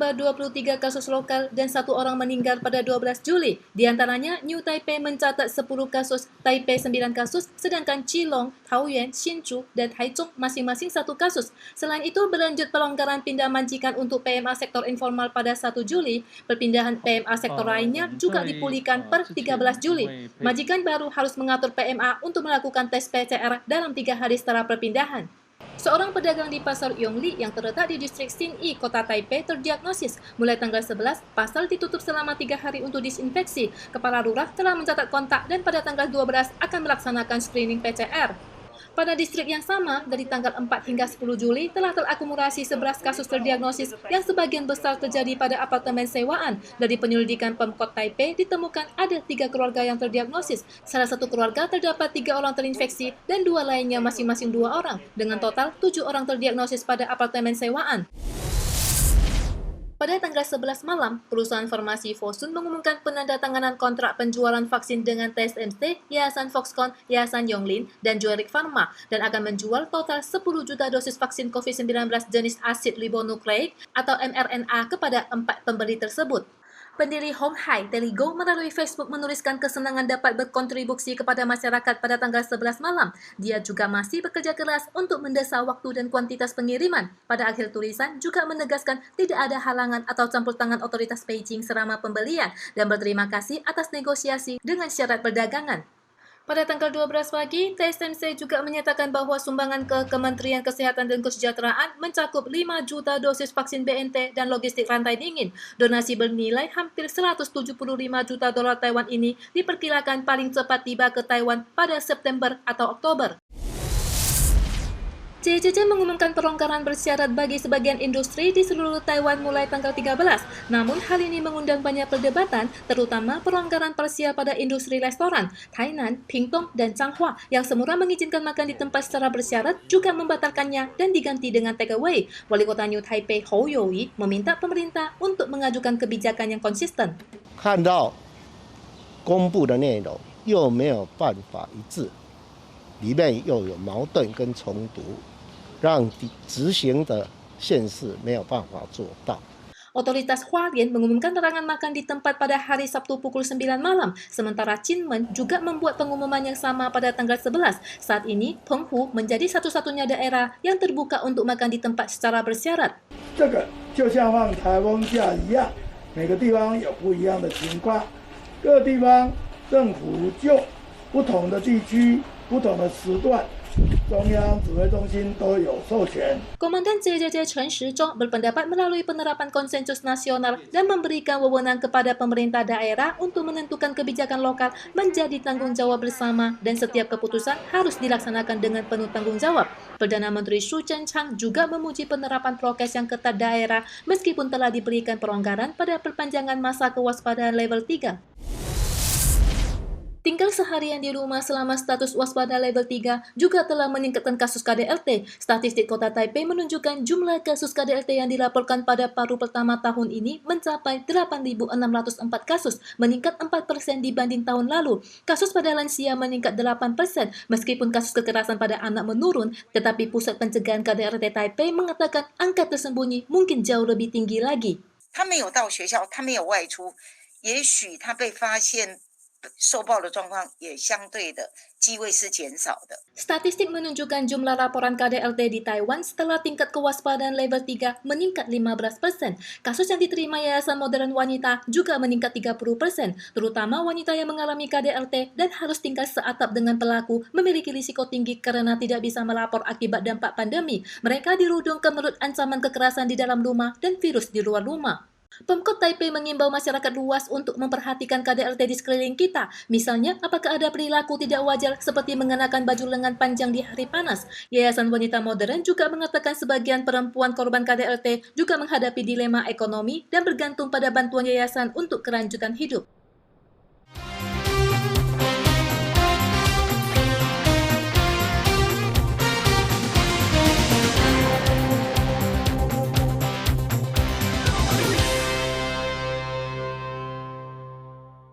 bertambah 23 kasus lokal dan 1 orang meninggal pada 12 Juli. Di antaranya, New Taipei mencatat 10 kasus, Taipei 9 kasus, sedangkan Keelung, Taoyuan, Hsinchu, dan Taichung masing-masing 1 kasus. Selain itu, berlanjut pelonggaran pindah majikan untuk PMA sektor informal pada 1 Juli. Perpindahan PMA sektor lainnya juga dipulihkan per 13 Juli. Majikan baru harus mengatur PMA untuk melakukan tes PCR dalam 3 hari setelah perpindahan. Seorang pedagang di Pasar Yongli yang terletak di distrik Xinyi, Kota Taipei terdiagnosis. Mulai tanggal 11, pasar ditutup selama 3 hari untuk disinfeksi. Kepala lurah telah mencatat kontak dan pada tanggal 12 akan melaksanakan screening PCR. Pada distrik yang sama, dari tanggal 4 hingga 10 Juli telah terakumulasi 11 kasus terdiagnosis yang sebagian besar terjadi pada apartemen sewaan. Dari penyelidikan Pemkot Taipei ditemukan ada 3 keluarga yang terdiagnosis. Salah satu keluarga terdapat 3 orang terinfeksi dan 2 lainnya masing-masing 2 orang. Dengan total 7 orang terdiagnosis pada apartemen sewaan. Pada tanggal 11 malam, perusahaan farmasi Fosun mengumumkan penandatanganan kontrak penjualan vaksin dengan TSMC, Yayasan Foxconn, Yayasan Yonglin, dan Juerik Pharma, dan akan menjual total 10 juta dosis vaksin COVID-19 jenis asid ribonukleik atau mRNA kepada 4 pembeli tersebut. Pendiri Hong Hai Teligo melalui Facebook menuliskan kesenangan dapat berkontribusi kepada masyarakat pada tanggal 11 malam. Dia juga masih bekerja keras untuk mendesak waktu dan kuantitas pengiriman. Pada akhir tulisan juga menegaskan tidak ada halangan atau campur tangan otoritas Beijing selama pembelian dan berterima kasih atas negosiasi dengan syarat perdagangan. Pada tanggal 12 pagi, TSMC juga menyatakan bahwa sumbangan ke Kementerian Kesehatan dan Kesejahteraan mencakup 5 juta dosis vaksin BNT dan logistik rantai dingin. Donasi bernilai hampir 175 juta dolar Taiwan ini diperkirakan paling cepat tiba ke Taiwan pada September atau Oktober. CCC mengumumkan pelonggaran bersyarat bagi sebagian industri di seluruh Taiwan mulai tanggal 13. Namun hal ini mengundang banyak perdebatan, terutama pelonggaran parsial pada industri restoran. Tainan, Pingtung, dan Changhua yang semula mengizinkan makan di tempat secara bersyarat juga membatalkannya dan diganti dengan takeaway. Wali Kota New Taipei Hou Youyi meminta pemerintah untuk mengajukan kebijakan yang konsisten. 看到公布的内容又没有办法一致，里面又有矛盾跟冲突，让执行的县市没有办法做到。 Otoritas Hualien mengumumkan larangan makan di tempat pada hari Sabtu pukul 9 malam, sementara Kinmen juga membuat pengumuman yang sama pada tanggal 11. Saat ini, Penghu menjadi satu-satunya daerah yang terbuka untuk makan di tempat secara bersyarat. 这个就像放台风假一样，每个地方有不一样的情况，各个地方政府就不同的地区、不同的时段。 中央指挥中心都有授权。 Komandan CCC Chen Shizhong berpendapat melalui penerapan konsensus nasional dan memberikan wewenang kepada pemerintah daerah untuk menentukan kebijakan lokal menjadi tanggung jawab bersama dan setiap keputusan harus dilaksanakan dengan penuh tanggung jawab. Perdana Menteri Su Tseng-chang juga memuji penerapan prokes yang ketat daerah meskipun telah diberikan pelonggaran pada perpanjangan masa kewaspadaan level 3. Tinggal seharian di rumah selama status waspada level 3 juga telah meningkatkan kasus KDRT. Statistik Kota Taipei menunjukkan jumlah kasus KDRT yang dilaporkan pada paruh pertama tahun ini mencapai 8.604 kasus, meningkat 4% dibanding tahun lalu. Kasus pada lansia meningkat 8%, meskipun kasus kekerasan pada anak menurun, tetapi Pusat Pencegahan KDRT Taipei mengatakan angka tersembunyi mungkin jauh lebih tinggi lagi. 他没有到学校，他没有外出，也许他被发现 受报的状况也相对的机会是减少的。 Statistik menunjukkan jumlah laporan KDRT di Taiwan setelah tingkat kewaspadaan level 3 meningkat 15%. Kasus yang diterima Yayasan Modern Wanita juga meningkat 30%, terutama wanita yang mengalami KDRT dan harus tinggal seatap dengan pelaku memiliki risiko tinggi karena tidak bisa melapor akibat dampak pandemi. Mereka dirudung kemelut ancaman kekerasan di dalam rumah dan virus di luar rumah. Pemkot Taipei mengimbau masyarakat luas untuk memperhatikan KDRT di sekeliling kita. Misalnya, apakah ada perilaku tidak wajar seperti mengenakan baju lengan panjang di hari panas. Yayasan Wanita Modern juga mengatakan sebagian perempuan korban KDRT juga menghadapi dilema ekonomi dan bergantung pada bantuan yayasan untuk kelanjutan hidup.